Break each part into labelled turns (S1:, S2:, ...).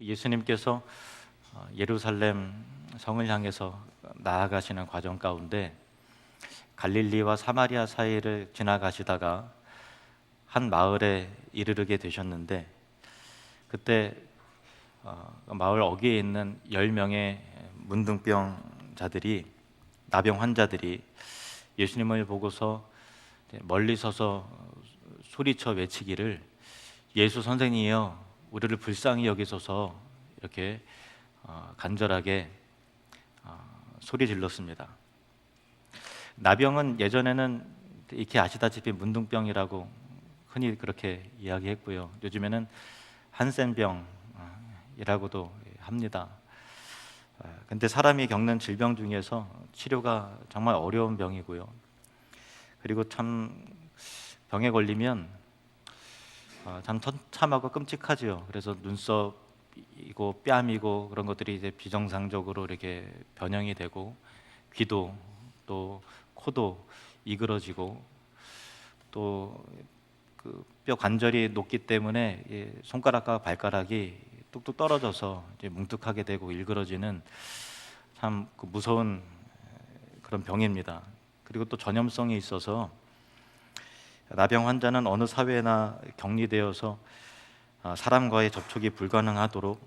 S1: 예수님께서 예루살렘 성을 향해서 나아가시는 과정 가운데 갈릴리와 사마리아 사이를 지나가시다가 한 마을에 이르르게 되셨는데, 그때 마을 어귀에 있는 10명의 문둥병자들이, 나병 환자들이 예수님을 보고서 멀리 서서 소리쳐 외치기를, 예수 선생님이여 우리를 불쌍히 여기소서, 이렇게 간절하게 소리 질렀습니다. 나병은 예전에는 이렇게 아시다시피 문둥병이라고 흔히 그렇게 이야기했고요. 요즘에는 한센병이라고도 합니다. 근데 사람이 겪는 질병 중에서 치료가 정말 어려운 병이고요. 그리고 참 병에 걸리면 참 처참하고 끔찍하지요. 그래서 눈썹이고 뺨이고 그런 것들이 이제 비정상적으로 이렇게 변형이 되고, 귀도 또 코도 이그러지고, 또 그 뼈 관절이 높기 때문에 손가락과 발가락이 뚝뚝 떨어져서 이제 뭉툭하게 되고 일그러지는 참 무서운 그런 병입니다. 그리고 또 전염성이 있어서 나병 환자는 어느 사회나 격리되어서 사람과의 접촉이 불가능하도록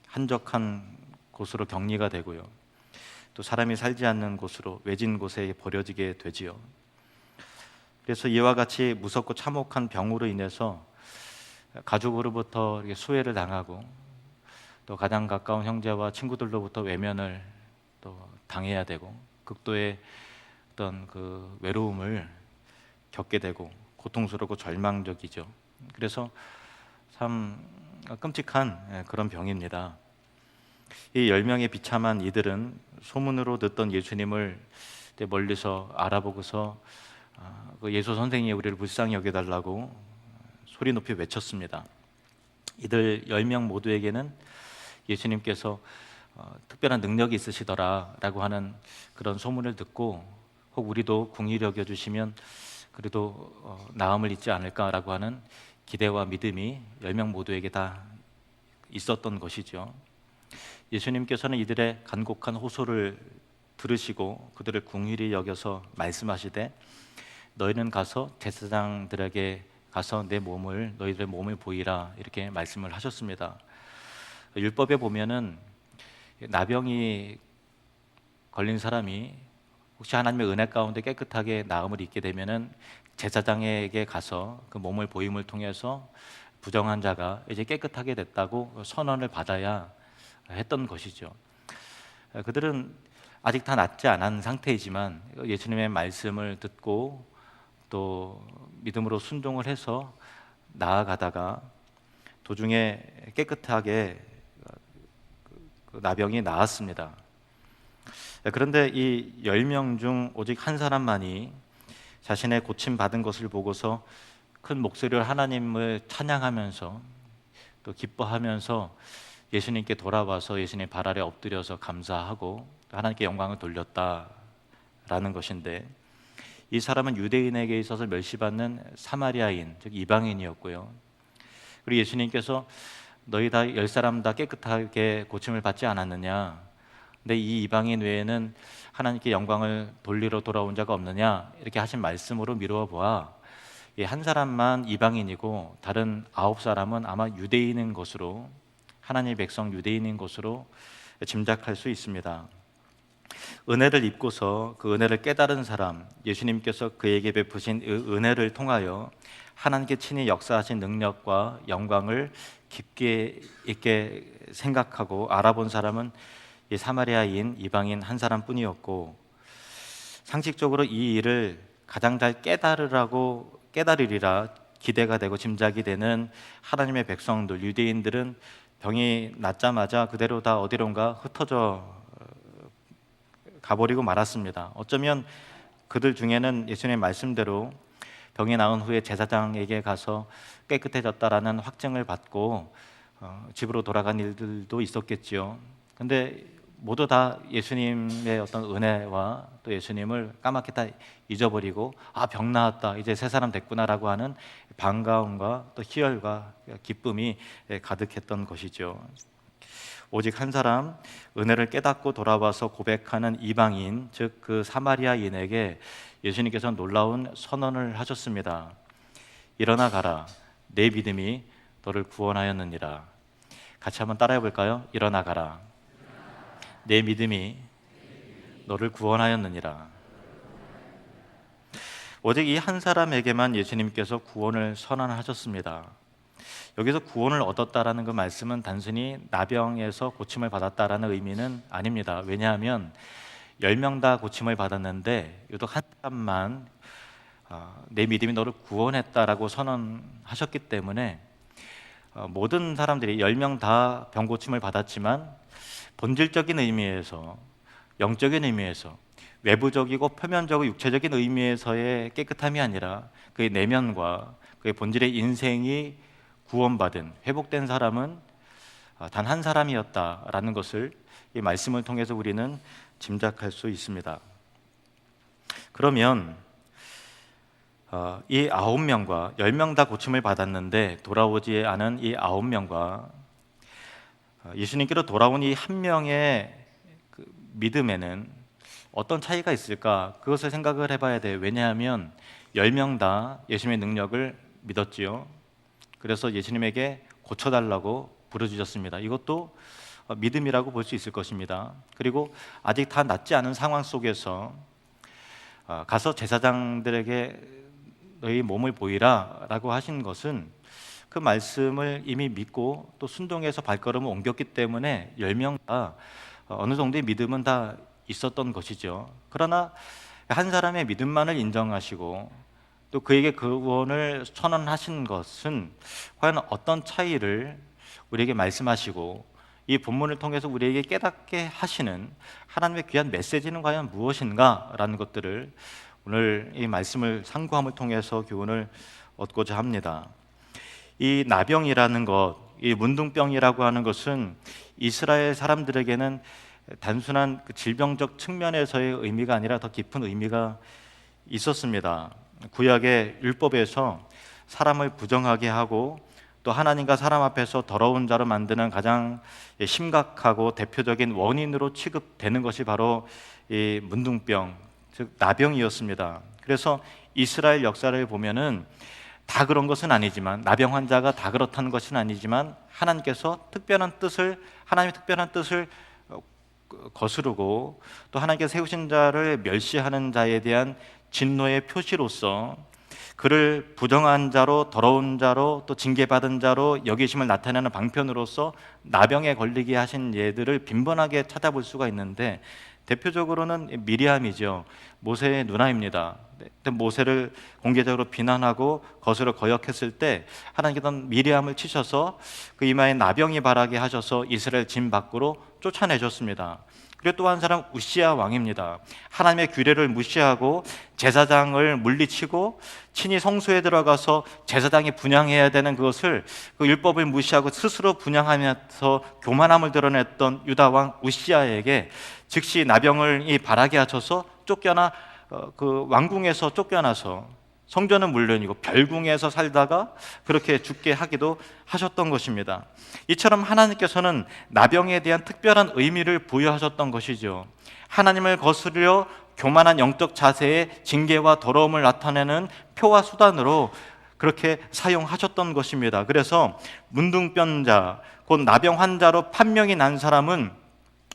S1: 한적한 곳으로 격리가 되고요. 또 사람이 살지 않는 곳으로, 외진 곳에 버려지게 되지요. 그래서 이와 같이 무섭고 참혹한 병으로 인해서 가족으로부터 이렇게 수혜를 당하고, 또 가장 가까운 형제와 친구들로부터 외면을 또 당해야 되고, 극도의 어떤 그 외로움을 겪게 되고 고통스럽고 절망적이죠. 그래서 참 끔찍한 그런 병입니다. 이 10명의 비참한 이들은 소문으로 듣던 예수님을 멀리서 알아보고서 예수 선생님이 우리를 불쌍히 여겨달라고 소리 높이 외쳤습니다. 이들 10명 모두에게는 예수님께서 특별한 능력이 있으시더라라고 하는 그런 소문을 듣고, 혹 우리도 궁휼히 여겨주시면 그래도 나음을 잊지 않을까라고 하는 기대와 믿음이 10명 모두에게 다 있었던 것이죠. 예수님께서는 이들의 간곡한 호소를 들으시고 그들을 궁휼히 여겨서 말씀하시되, 너희는 가서 제사장들에게 가서 너희들의 몸을 보이라, 이렇게 말씀을 하셨습니다. 율법에 보면은 나병이 걸린 사람이 혹시 하나님의 은혜 가운데 깨끗하게 나음을 입게 되면은 제사장에게 가서 그 몸을 보임을 통해서 부정한 자가 이제 깨끗하게 됐다고 선언을 받아야 했던 것이죠. 그들은 아직 다 낫지 않은 상태이지만 예수님의 말씀을 듣고 또 믿음으로 순종을 해서 나아가다가 도중에 깨끗하게 그 나병이 나았습니다. 그런데 이 10명 중 오직 한 사람만이 자신의 고침받은 것을 보고서 큰 목소리로 하나님을 찬양하면서 또 기뻐하면서 예수님께 돌아와서 예수님 발 아래 엎드려서 감사하고 하나님께 영광을 돌렸다라는 것인데, 이 사람은 유대인에게 있어서 멸시받는 사마리아인, 즉 이방인이었고요. 그리고 예수님께서 너희 다 10사람 다 깨끗하게 고침을 받지 않았느냐, 근데 이 이방인 외에는 하나님께 영광을 돌리러 돌아온 자가 없느냐, 이렇게 하신 말씀으로 미루어 보아 이 한 사람만 이방인이고 다른 9사람은 아마 유대인인 것으로, 하나님의 백성 유대인인 것으로 짐작할 수 있습니다. 은혜를 입고서 그 은혜를 깨달은 사람, 예수님께서 그에게 베푸신 은혜를 통하여 하나님께 친히 역사하신 능력과 영광을 깊게 있게 생각하고 알아본 사람은 이 사마리아인 이방인 한 사람뿐이었고, 상식적으로 이 일을 가장 잘 깨달으리라 기대가 되고 짐작이 되는 하나님의 백성들, 유대인들은 병이 낫자마자 그대로 다 어디론가 흩어져 가버리고 말았습니다. 어쩌면 그들 중에는 예수님의 말씀대로 병이 나은 후에 제사장에게 가서 깨끗해졌다라는 확증을 받고 집으로 돌아간 일들도 있었겠지요. 근데 모두 다 예수님의 어떤 은혜와 또 예수님을 까맣게 다 잊어버리고, 병 나았다, 이제 새 사람 됐구나라고 하는 반가움과 또 희열과 기쁨이 가득했던 것이죠. 오직 한 사람 은혜를 깨닫고 돌아와서 고백하는 이방인, 즉 그 사마리아인에게 예수님께서 놀라운 선언을 하셨습니다. 일어나 가라, 내 믿음이 너를 구원하였느니라. 같이 한번 따라해 볼까요? 일어나 가라, 내 믿음이 너를 구원하였느니라. 오직 이 한 사람에게만 예수님께서 구원을 선언하셨습니다. 여기서 구원을 얻었다라는 그 말씀은 단순히 나병에서 고침을 받았다라는 의미는 아닙니다. 왜냐하면 10명 다 고침을 받았는데 유독 한 사람만 내 믿음이 너를 구원했다라고 선언하셨기 때문에 모든 사람들이 10명 다 병고침을 받았지만 본질적인 의미에서, 영적인 의미에서, 외부적이고 표면적이고 육체적인 의미에서의 깨끗함이 아니라 그의 내면과 그의 본질의 인생이 구원받은, 회복된 사람은 단 한 사람이었다라는 것을 이 말씀을 통해서 우리는 짐작할 수 있습니다. 그러면 이 9명과 10명 다 고침을 받았는데 돌아오지 않은 이 9명과 예수님께로 돌아온 이 한 명의 그 믿음에는 어떤 차이가 있을까? 그것을 생각을 해봐야 돼요. 왜냐하면 10명 다 예수님의 능력을 믿었지요. 그래서 예수님에게 고쳐달라고 부르짖었습니다. 이것도 믿음이라고 볼 수 있을 것입니다. 그리고 아직 다 낫지 않은 상황 속에서 가서 제사장들에게 너희 몸을 보이라 라고 하신 것은 그 말씀을 이미 믿고 또 순종해서 발걸음을 옮겼기 때문에 10명 다 어느 정도의 믿음은 다 있었던 것이죠. 그러나 한 사람의 믿음만을 인정하시고 또 그에게 구원을 선언하신 것은 과연 어떤 차이를 우리에게 말씀하시고 이 본문을 통해서 우리에게 깨닫게 하시는 하나님의 귀한 메시지는 과연 무엇인가라는 것들을 오늘 이 말씀을 상고함을 통해서 교훈을 얻고자 합니다. 이 나병이라는 것, 이 문둥병이라고 하는 것은 이스라엘 사람들에게는 단순한 그 질병적 측면에서의 의미가 아니라 더 깊은 의미가 있었습니다. 구약의 율법에서 사람을 부정하게 하고 또 하나님과 사람 앞에서 더러운 자로 만드는 가장 심각하고 대표적인 원인으로 취급되는 것이 바로 이 문둥병, 즉 나병이었습니다. 그래서 이스라엘 역사를 보면은 다 그런 것은 아니지만, 나병 환자가 다 그렇다는 것은 아니지만 하나님의 특별한 뜻을 거스르고 또 하나님께서 세우신 자를 멸시하는 자에 대한 진노의 표시로서 그를 부정한 자로, 더러운 자로, 또 징계받은 자로 여기심을 나타내는 방편으로서 나병에 걸리게 하신 예들을 빈번하게 찾아볼 수가 있는데 대표적으로는 미리암이죠. 모세의 누나입니다. 모세를 공개적으로 비난하고 거스러 거역했을 때 하나님께서 미리암을 치셔서 그 이마에 나병이 바라게 하셔서 이스라엘 진 밖으로 쫓아내셨습니다. 그리고 또 한 사람 우시야 왕입니다. 하나님의 규례를 무시하고 제사장을 물리치고 친히 성소에 들어가서 제사장이 분향해야 되는 그것을 그 율법을 무시하고 스스로 분향하면서 교만함을 드러냈던 유다 왕 우시야에게 즉시 나병을 바라게 하셔서 쫓겨나 그 왕궁에서 쫓겨나서 성전은 물론이고 별궁에서 살다가 그렇게 죽게 하기도 하셨던 것입니다. 이처럼 하나님께서는 나병에 대한 특별한 의미를 부여하셨던 것이죠. 하나님을 거스르려 교만한 영적 자세의 징계와 더러움을 나타내는 표와 수단으로 그렇게 사용하셨던 것입니다. 그래서 문둥병자, 곧 나병 환자로 판명이 난 사람은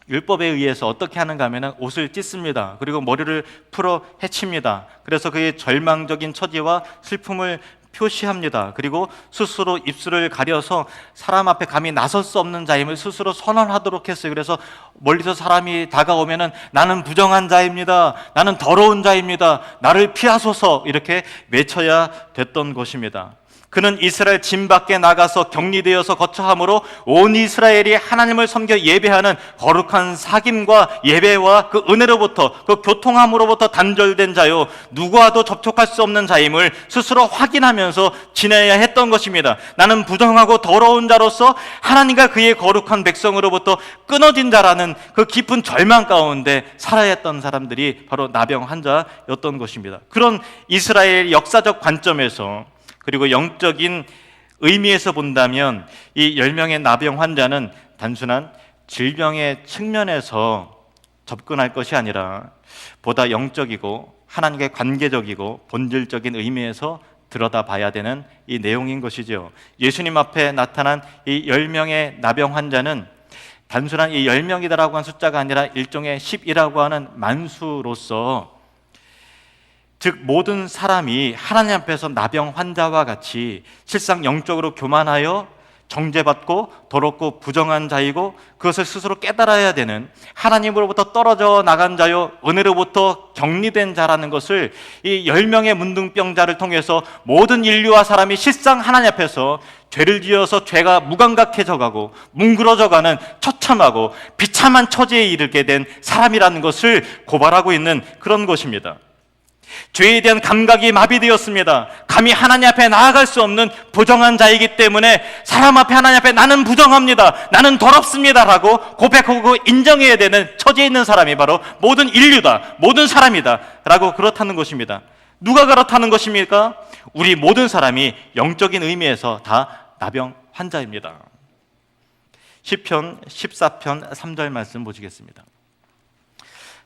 S1: 율법에 의해서 어떻게 하는가 하면 옷을 찢습니다. 그리고 머리를 풀어 헤칩니다. 그래서 그의 절망적인 처지와 슬픔을 표시합니다. 그리고 스스로 입술을 가려서 사람 앞에 감히 나설 수 없는 자임을 스스로 선언하도록 했어요. 그래서 멀리서 사람이 다가오면은 나는 부정한 자입니다. 나는 더러운 자입니다. 나를 피하소서 이렇게 외쳐야 됐던 것입니다. 그는 이스라엘 진 밖에 나가서 격리되어서 거처함으로 온 이스라엘이 하나님을 섬겨 예배하는 거룩한 사귐과 예배와 그 은혜로부터 그 교통함으로부터 단절된 자요 누구와도 접촉할 수 없는 자임을 스스로 확인하면서 지내야 했던 것입니다. 나는 부정하고 더러운 자로서 하나님과 그의 거룩한 백성으로부터 끊어진 자라는 그 깊은 절망 가운데 살아야 했던 사람들이 바로 나병 환자였던 것입니다. 그런 이스라엘 역사적 관점에서 그리고 영적인 의미에서 본다면 이 10명의 나병 환자는 단순한 질병의 측면에서 접근할 것이 아니라 보다 영적이고 하나님께 관계적이고 본질적인 의미에서 들여다봐야 되는 이 내용인 것이죠. 예수님 앞에 나타난 이 10명의 나병 환자는 단순한 이 10명이다라고 한 숫자가 아니라 일종의 10이라고 하는 만수로서, 즉 모든 사람이 하나님 앞에서 나병 환자와 같이 실상 영적으로 교만하여 정죄받고 더럽고 부정한 자이고 그것을 스스로 깨달아야 되는, 하나님으로부터 떨어져 나간 자요 은혜로부터 격리된 자라는 것을 이 10명의 문둥병자를 통해서 모든 인류와 사람이 실상 하나님 앞에서 죄를 지어서 죄가 무감각해져 가고 뭉그러져 가는 처참하고 비참한 처지에 이르게 된 사람이라는 것을 고발하고 있는 그런 것입니다. 죄에 대한 감각이 마비되었습니다. 감히 하나님 앞에 나아갈 수 없는 부정한 자이기 때문에 사람 앞에, 하나님 앞에 나는 부정합니다, 나는 더럽습니다 라고 고백하고 인정해야 되는 처지에 있는 사람이 바로 모든 인류다, 모든 사람이다 라고 그렇다는 것입니다. 누가 그렇다는 것입니까? 우리 모든 사람이 영적인 의미에서 다 나병 환자입니다. 시편 14편 3절 말씀 보시겠습니다.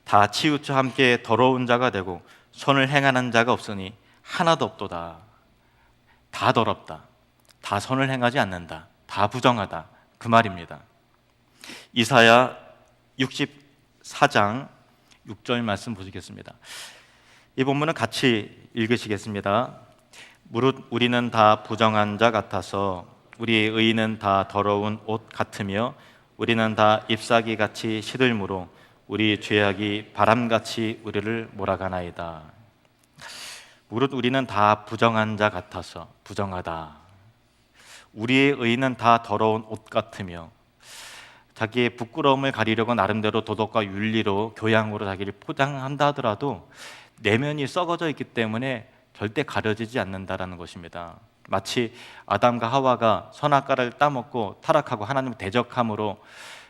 S1: 다 치우쳐 함께 더러운 자가 되고 손을 행하는 자가 없으니 하나도 없도다. 다 더럽다, 다 손을 행하지 않는다, 다 부정하다, 그 말입니다. 이사야 64장 6절 말씀 보시겠습니다. 이 본문은 같이 읽으시겠습니다. 무릇 우리는 다 부정한 자 같아서 우리의 의는 다 더러운 옷 같으며 우리는 다 잎사귀같이 시들므로 우리 죄악이 바람같이 우리를 몰아가나이다. 무릇 우리는 다 부정한 자 같아서, 부정하다, 우리의 의는 다 더러운 옷 같으며, 자기의 부끄러움을 가리려고 나름대로 도덕과 윤리로, 교양으로 자기를 포장한다 하더라도 내면이 썩어져 있기 때문에 절대 가려지지 않는다라는 것입니다. 마치 아담과 하와가 선악과를 따먹고 타락하고 하나님을 대적함으로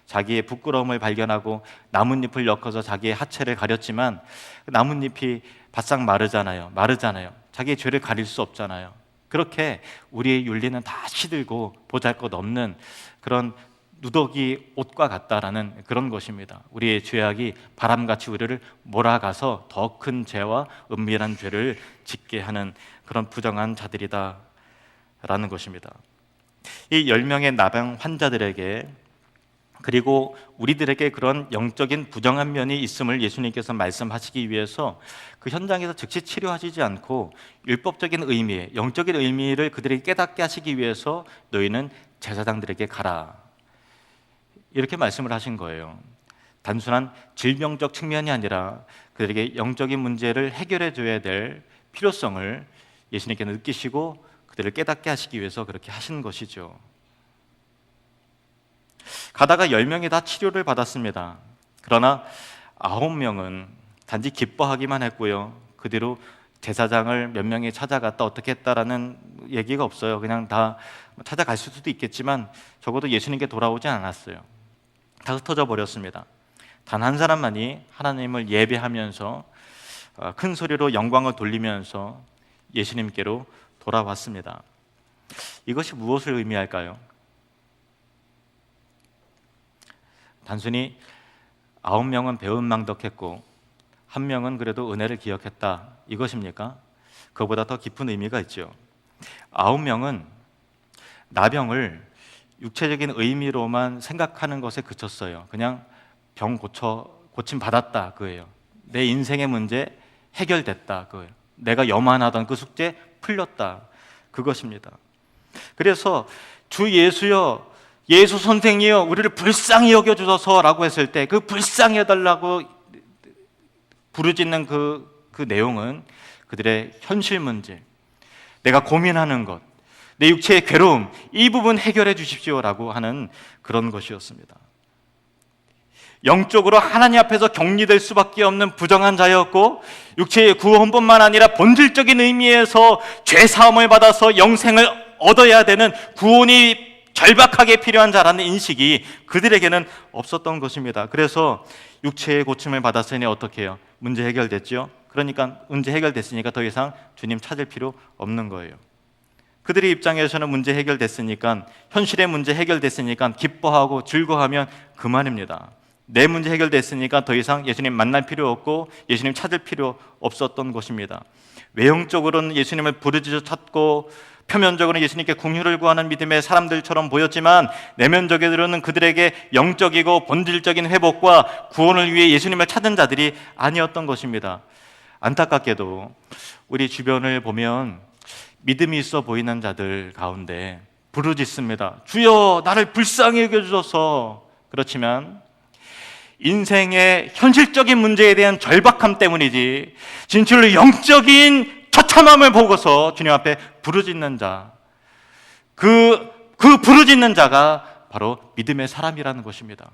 S1: 자기의 부끄러움을 발견하고 나뭇잎을 엮어서 자기의 하체를 가렸지만 나뭇잎이 바싹 마르잖아요. 자기의 죄를 가릴 수 없잖아요. 그렇게 우리의 윤리는 다 시들고 보잘것없는 그런 누더기 옷과 같다라는 그런 것입니다. 우리의 죄악이 바람같이 우리를 몰아가서 더 큰 죄와 은밀한 죄를 짓게 하는 그런 부정한 자들이다 라는 것입니다. 이 10명의 나병 환자들에게, 그리고 우리들에게 그런 영적인 부정한 면이 있음을 예수님께서 말씀하시기 위해서 그 현장에서 즉시 치료하시지 않고 율법적인 의미, 영적인 의미를 그들에게 깨닫게 하시기 위해서 너희는 제사장들에게 가라, 이렇게 말씀을 하신 거예요. 단순한 질병적 측면이 아니라 그들에게 영적인 문제를 해결해 줘야 될 필요성을 예수님께서 느끼시고 그들을 깨닫게 하시기 위해서 그렇게 하신 것이죠. 가다가 10명이 다 치료를 받았습니다. 그러나 9명은 단지 기뻐하기만 했고요, 그 뒤로 제사장을 몇 명이 찾아갔다 어떻게 했다라는 얘기가 없어요. 그냥 다 찾아갈 수도 있겠지만 적어도 예수님께 돌아오지 않았어요. 다 흩어져 버렸습니다. 단 한 사람만이 하나님을 예배하면서 큰 소리로 영광을 돌리면서 예수님께로 돌아왔습니다. 이것이 무엇을 의미할까요? 단순히 9명은 배은망덕했고 1명은 그래도 은혜를 기억했다, 이것입니까? 그보다 더 깊은 의미가 있죠. 9명은 나병을 육체적인 의미로만 생각하는 것에 그쳤어요. 그냥 병 고침 받았다, 그거예요. 내 인생의 문제 해결됐다, 그거예요. 내가 염원하던 그 숙제 풀렸다, 그것입니다. 그래서 주 예수여, 예수 선생이여, 우리를 불쌍히 여겨주소서라고 했을 때 그 불쌍히 해달라고 부르짖는 그 내용은 그들의 현실 문제, 내가 고민하는 것, 내 육체의 괴로움, 이 부분 해결해 주십시오라고 하는 그런 것이었습니다. 영적으로 하나님 앞에서 격리될 수밖에 없는 부정한 자였고, 육체의 구원뿐만 아니라 본질적인 의미에서 죄 사함을 받아서 영생을 얻어야 되는 구원이 절박하게 필요한 자라는 인식이 그들에게는 없었던 것입니다. 그래서 육체의 고침을 받았으니 어떻게 해요? 문제 해결됐죠? 그러니까 문제 해결됐으니까 더 이상 주님 찾을 필요 없는 거예요. 그들의 입장에서는 문제 해결됐으니까, 현실의 문제 해결됐으니까 기뻐하고 즐거워하면 그만입니다. 내 문제 해결됐으니까 더 이상 예수님 만날 필요 없고 예수님 찾을 필요 없었던 것입니다. 외형적으로는 예수님을 부르짖어 찾고 표면적으로는 예수님께 긍휼을 구하는 믿음의 사람들처럼 보였지만 내면적으로는 그들에게 영적이고 본질적인 회복과 구원을 위해 예수님을 찾은 자들이 아니었던 것입니다. 안타깝게도 우리 주변을 보면 믿음이 있어 보이는 자들 가운데 부르짖습니다. 주여 나를 불쌍히 여겨주소서. 그렇지만 인생의 현실적인 문제에 대한 절박함 때문이지 진실로 영적인 처참함을 보고서 주님 앞에 부르짖는 자, 그 부르짖는 자가 바로 믿음의 사람이라는 것입니다.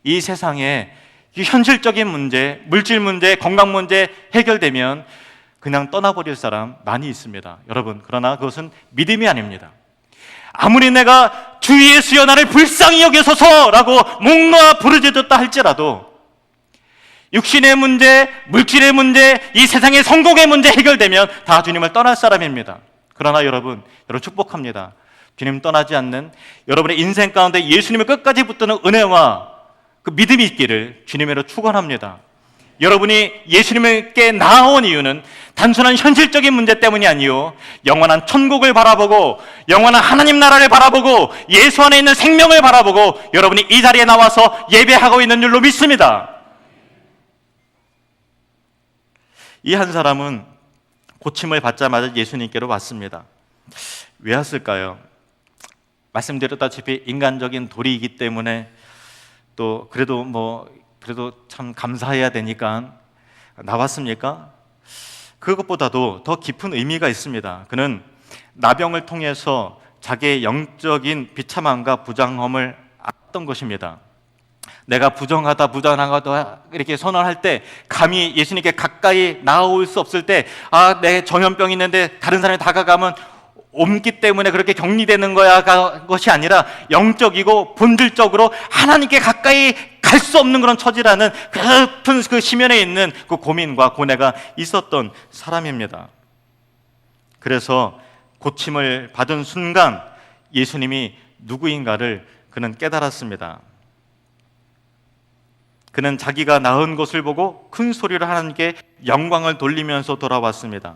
S1: 이 세상에 이 현실적인 문제, 물질 문제, 건강 문제 해결되면 그냥 떠나버릴 사람 많이 있습니다. 여러분, 그러나 그것은 믿음이 아닙니다. 아무리 내가 주 예수여 나를 불쌍히 여기소서라고 목 놓아 부르짖었다 할지라도 육신의 문제, 물질의 문제, 이 세상의 성공의 문제 해결되면 다 주님을 떠날 사람입니다. 그러나 여러분 축복합니다. 주님 떠나지 않는 여러분의 인생 가운데 예수님을 끝까지 붙드는 은혜와 그 믿음이 있기를 주님으로 축원합니다. 여러분이 예수님께 나아온 이유는 단순한 현실적인 문제 때문이 아니요, 영원한 천국을 바라보고 영원한 하나님 나라를 바라보고 예수 안에 있는 생명을 바라보고 여러분이 이 자리에 나와서 예배하고 있는 줄로 믿습니다. 이 한 사람은 고침을 받자마자 예수님께로 왔습니다. 왜 왔을까요? 말씀드렸다시피 인간적인 도리이기 때문에, 또 그래도 참 감사해야 되니까 나왔습니까? 그것보다도 더 깊은 의미가 있습니다. 그는 나병을 통해서 자기의 영적인 비참함과 부정함을 알았던 것입니다. 내가 부정하다 이렇게 선언할 때 감히 예수님께 가까이 나아올 수 없을 때, 내 전염병이 있는데 다른 사람이 다가가면 옮기 때문에 그렇게 격리되는 것이 아니라 영적이고 본질적으로 하나님께 가까이 갈 수 없는 그런 처지라는 깊은 그 심연에 있는 그 고민과 고뇌가 있었던 사람입니다. 그래서 고침을 받은 순간 예수님이 누구인가를 그는 깨달았습니다. 그는 자기가 나은 것을 보고 큰 소리로 하나님께 영광을 돌리면서 돌아왔습니다.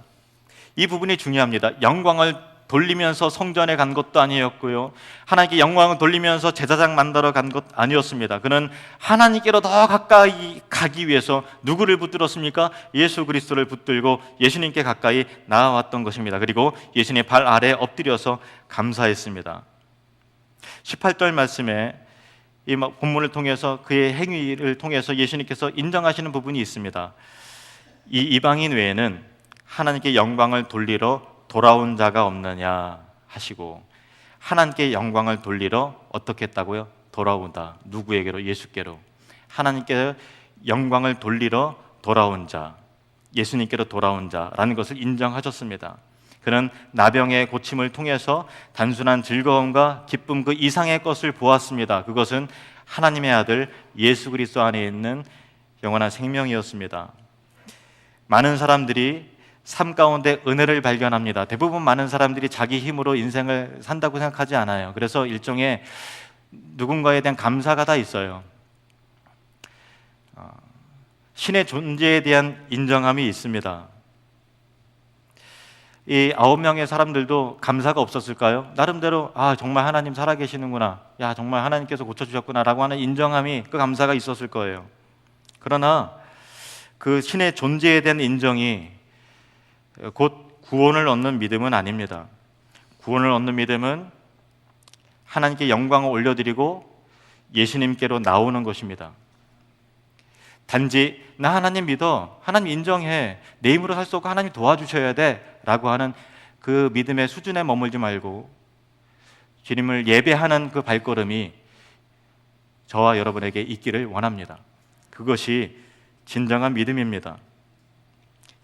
S1: 이 부분이 중요합니다. 영광을 돌리면서 성전에 간 것도 아니었고요, 하나님께 영광을 돌리면서 제사장 만들어 간 것 아니었습니다. 그는 하나님께로 더 가까이 가기 위해서 누구를 붙들었습니까? 예수 그리스도를 붙들고 예수님께 가까이 나아왔던 것입니다. 그리고 예수님의 발 아래에 엎드려서 감사했습니다. 18절 말씀에 이 본문을 통해서 그의 행위를 통해서 예수님께서 인정하시는 부분이 있습니다. 이 이방인 외에는 하나님께 영광을 돌리러 돌아온 자가 없느냐 하시고, 하나님께 영광을 돌리러 어떻게 했다고요? 돌아온다. 누구에게로? 예수께로. 하나님께 영광을 돌리러 돌아온 자, 예수님께로 돌아온 자라는 것을 인정하셨습니다. 그는 나병의 고침을 통해서 단순한 즐거움과 기쁨 그 이상의 것을 보았습니다. 그것은 하나님의 아들 예수 그리스도 안에 있는 영원한 생명이었습니다. 많은 사람들이 삶 가운데 은혜를 발견합니다. 대부분 많은 사람들이 자기 힘으로 인생을 산다고 생각하지 않아요. 그래서 일종의 누군가에 대한 감사가 다 있어요. 신의 존재에 대한 인정함이 있습니다. 이 9명의 사람들도 감사가 없었을까요? 나름대로 정말 하나님 살아계시는구나, 정말 하나님께서 고쳐주셨구나 라고 하는 인정함이, 그 감사가 있었을 거예요. 그러나 그 신의 존재에 대한 인정이 곧 구원을 얻는 믿음은 아닙니다. 구원을 얻는 믿음은 하나님께 영광을 올려드리고 예수님께로 나오는 것입니다. 단지 나 하나님 믿어, 하나님 인정해, 내 힘으로 살 수 없고 하나님 도와주셔야 돼 라고 하는 그 믿음의 수준에 머물지 말고 주님을 예배하는 그 발걸음이 저와 여러분에게 있기를 원합니다. 그것이 진정한 믿음입니다.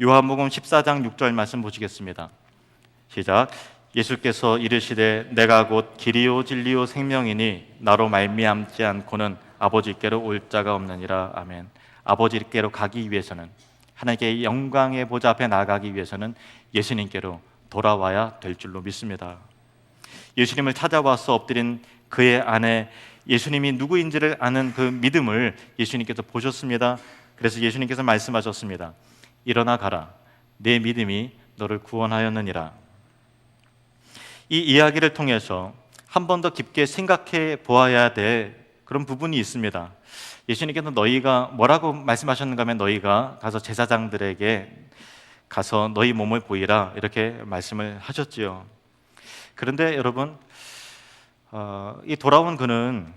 S1: 요한복음 14장 6절 말씀 보시겠습니다. 시작. 예수께서 이르시되 내가 곧 길이요 진리요 생명이니 나로 말미암지 않고는 아버지께로 올 자가 없느니라. 아멘. 아버지께로 가기 위해서는, 하나님께 영광의 보좌 앞에 나아가기 위해서는 예수님께로 돌아와야 될 줄로 믿습니다. 예수님을 찾아와서 엎드린 그의 아내, 예수님이 누구인지를 아는 그 믿음을 예수님께서 보셨습니다. 그래서 예수님께서 말씀하셨습니다. 일어나 가라. 내 믿음이 너를 구원하였느니라. 이 이야기를 통해서 한 번 더 깊게 생각해 보아야 될 그런 부분이 있습니다. 예수님께서 너희가 뭐라고 말씀하셨는가 하면 너희가 가서 제사장들에게 가서 너희 몸을 보이라 이렇게 말씀을 하셨지요. 그런데 여러분, 이 돌아온 그는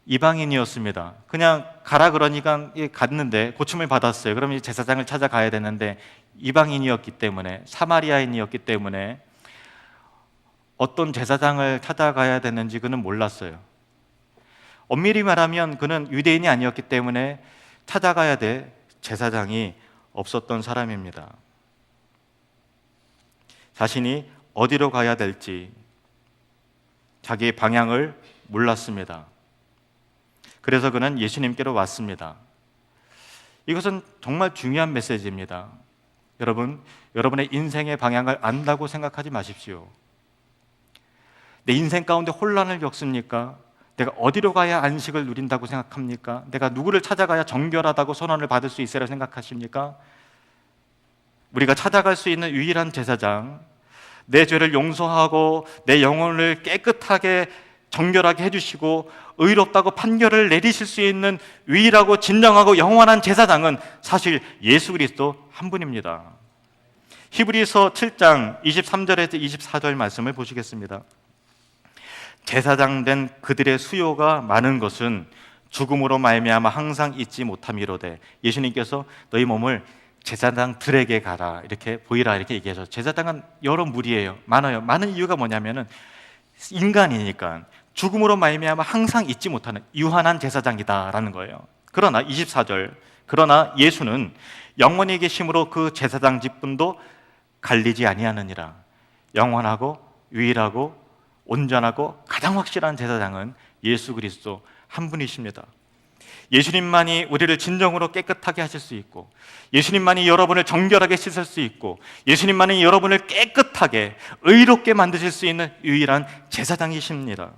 S1: 이방인이었습니다. 그냥 가라 그러니까 갔는데 고침을 받았어요. 그러면 제사장을 찾아가야 되는데 이방인이었기 때문에, 사마리아인이었기 때문에 어떤 제사장을 찾아가야 되는지 그는 몰랐어요. 엄밀히 말하면 그는 유대인이 아니었기 때문에 찾아가야 될 제사장이 없었던 사람입니다. 자신이 어디로 가야 될지 자기의 방향을 몰랐습니다. 그래서 그는 예수님께로 왔습니다. 이것은 정말 중요한 메시지입니다. 여러분, 여러분의 인생의 방향을 안다고 생각하지 마십시오. 내 인생 가운데 혼란을 겪습니까? 내가 어디로 가야 안식을 누린다고 생각합니까? 내가 누구를 찾아가야 정결하다고 선언을 받을 수 있으리라 생각하십니까? 우리가 찾아갈 수 있는 유일한 제사장, 내 죄를 용서하고 내 영혼을 깨끗하게 정결하게 해주시고 의롭다고 판결을 내리실 수 있는 유일하고 진정하고 영원한 제사장은 사실 예수 그리스도 한 분입니다. 히브리서 7장 23절에서 24절 말씀을 보시겠습니다. 제사장 된 그들의 수요가 많은 것은 죽음으로 말미암아 항상 잊지 못함이로되, 예수님께서 너희 몸을 제사장들에게 가라 이렇게 보이라 이렇게 얘기하셨어요. 제사장은 여러 무리예요. 많아요. 많은 이유가 뭐냐면은 인간이니까 죽음으로 말미암아 항상 잊지 못하는 유한한 제사장이다라는 거예요. 그러나 24절, 그러나 예수는 영원히 계심으로 그 제사장 직분도 갈리지 아니하느니라. 영원하고 유일하고 온전하고 가장 확실한 제사장은 예수 그리스도 한 분이십니다. 예수님만이 우리를 진정으로 깨끗하게 하실 수 있고, 예수님만이 여러분을 정결하게 씻을 수 있고, 예수님만이 여러분을 깨끗하게 의롭게 만드실 수 있는 유일한 제사장이십니다.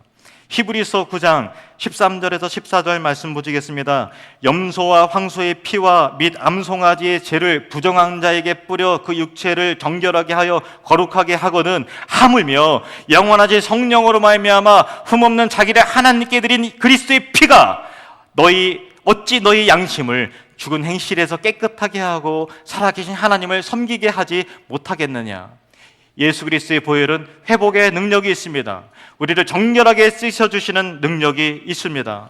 S1: 히브리서 9장 13절에서 14절 말씀 보시겠습니다. 염소와 황소의 피와 및 암송아지의 죄를 부정한 자에게 뿌려 그 육체를 정결하게 하여 거룩하게 하거든 하물며 영원하지 성령으로 말미암아 흠없는 자기를 하나님께 드린 그리스도의 피가 어찌 너희 양심을 죽은 행실에서 깨끗하게 하고 살아계신 하나님을 섬기게 하지 못하겠느냐. 예수 그리스도의 보혈은 회복의 능력이 있습니다. 우리를 정결하게 씻어주시는 능력이 있습니다.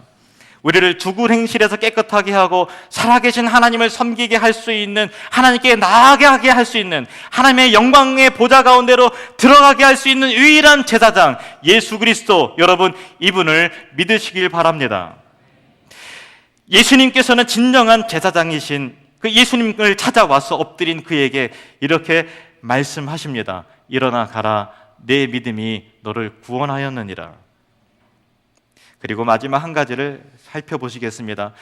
S1: 우리를 죽은 행실에서 깨끗하게 하고 살아계신 하나님을 섬기게 할 수 있는, 하나님께 나아가게 할 수 있는, 하나님의 영광의 보좌 가운데로 들어가게 할 수 있는 유일한 제사장 예수 그리스도, 여러분 이분을 믿으시길 바랍니다. 예수님께서는 진정한 제사장이신 그 예수님을 찾아와서 엎드린 그에게 이렇게 말씀하십니다. 일어나 가라, 내 믿음이 너를 구원하였느니라. 그리고 마지막 한 가지를 살펴보시겠습니다.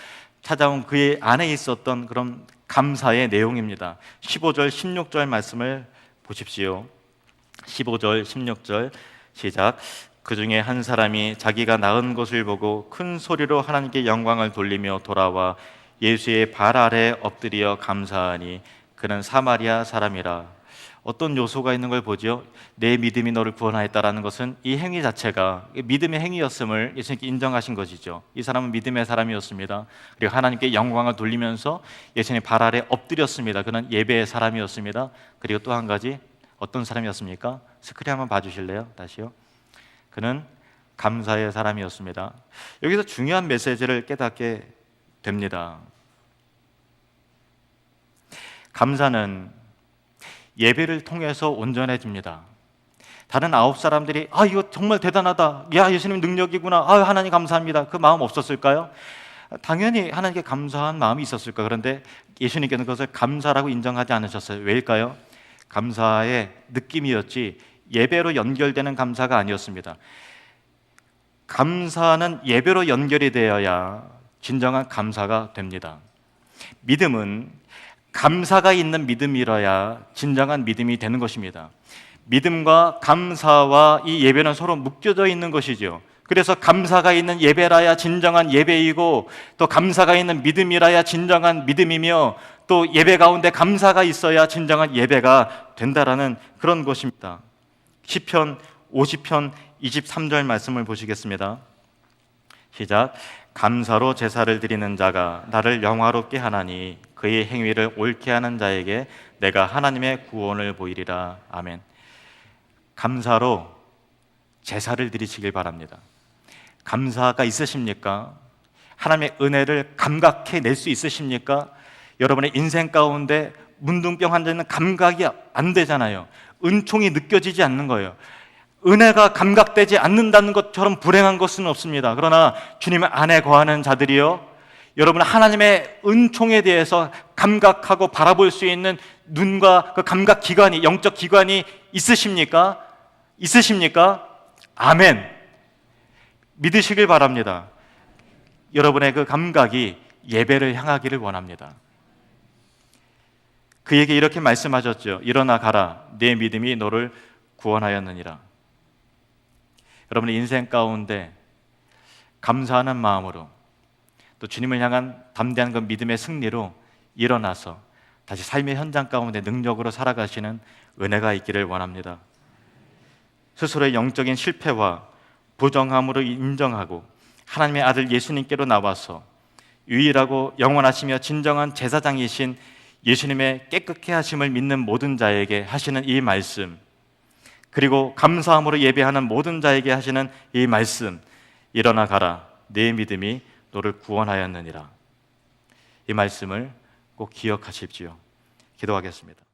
S1: 찾아온 그의 안에 있었던 그런 감사의 내용입니다. 15절 16절 말씀을 보십시오. 15절 16절 시작. 그 중에 한 사람이 자기가 낳은 것을 보고 큰 소리로 하나님께 영광을 돌리며 돌아와 예수의 발 아래 엎드려 감사하니 그는 사마리아 사람이라. 어떤 요소가 있는 걸 보죠? 내 믿음이 너를 구원하였다라는 것은 이 행위 자체가 믿음의 행위였음을 예수님께 인정하신 것이죠. 이 사람은 믿음의 사람이었습니다. 그리고 하나님께 영광을 돌리면서 예수님의 발 아래 엎드렸습니다. 그는 예배의 사람이었습니다. 그리고 또 한 가지 어떤 사람이었습니까? 스크린 한번 봐주실래요? 다시요. 그는 감사의 사람이었습니다. 여기서 중요한 메시지를 깨닫게 됩니다. 감사는 예배를 통해서 온전해집니다. 다른 9사람들이 이거 정말 대단하다, 야 예수님 능력이구나, 하나님 감사합니다, 그 마음 없었을까요? 당연히 하나님께 감사한 마음이 있었을까. 그런데 예수님께는 그것을 감사라고 인정하지 않으셨어요. 왜일까요? 감사의 느낌이었지 예배로 연결되는 감사가 아니었습니다. 감사는 예배로 연결이 되어야 진정한 감사가 됩니다. 믿음은 감사가 있는 믿음이라야 진정한 믿음이 되는 것입니다. 믿음과 감사와 이 예배는 서로 묶여져 있는 것이죠. 그래서 감사가 있는 예배라야 진정한 예배이고, 또 감사가 있는 믿음이라야 진정한 믿음이며, 또 예배 가운데 감사가 있어야 진정한 예배가 된다라는 그런 것입니다. 시편 50편 23절 말씀을 보시겠습니다. 시작. 감사로 제사를 드리는 자가 나를 영화롭게 하나니 그의 행위를 옳게 하는 자에게 내가 하나님의 구원을 보이리라. 아멘. 감사로 제사를 드리시길 바랍니다. 감사가 있으십니까? 하나님의 은혜를 감각해 낼 수 있으십니까? 여러분의 인생 가운데 문둥병 환자는 감각이 안 되잖아요. 은총이 느껴지지 않는 거예요. 은혜가 감각되지 않는다는 것처럼 불행한 것은 없습니다. 그러나 주님 안에 거하는 자들이요, 여러분 하나님의 은총에 대해서 감각하고 바라볼 수 있는 눈과 그 감각 기관이, 영적 기관이 있으십니까? 있으십니까? 아멘. 믿으시길 바랍니다. 여러분의 그 감각이 예배를 향하기를 원합니다. 그에게 이렇게 말씀하셨죠. 일어나 가라. 내 믿음이 너를 구원하였느니라. 여러분의 인생 가운데 감사하는 마음으로, 또 주님을 향한 담대한 그 믿음의 승리로 일어나서 다시 삶의 현장 가운데 능력으로 살아가시는 은혜가 있기를 원합니다. 스스로의 영적인 실패와 부정함으로 인정하고 하나님의 아들 예수님께로 나와서 유일하고 영원하시며 진정한 제사장이신 예수님의 깨끗게 하심을 믿는 모든 자에게 하시는 이 말씀, 그리고 감사함으로 예배하는 모든 자에게 하시는 이 말씀, 일어나 가라. 내 믿음이 너를 구원하였느니라. 이 말씀을 꼭 기억하십시오. 기도하겠습니다.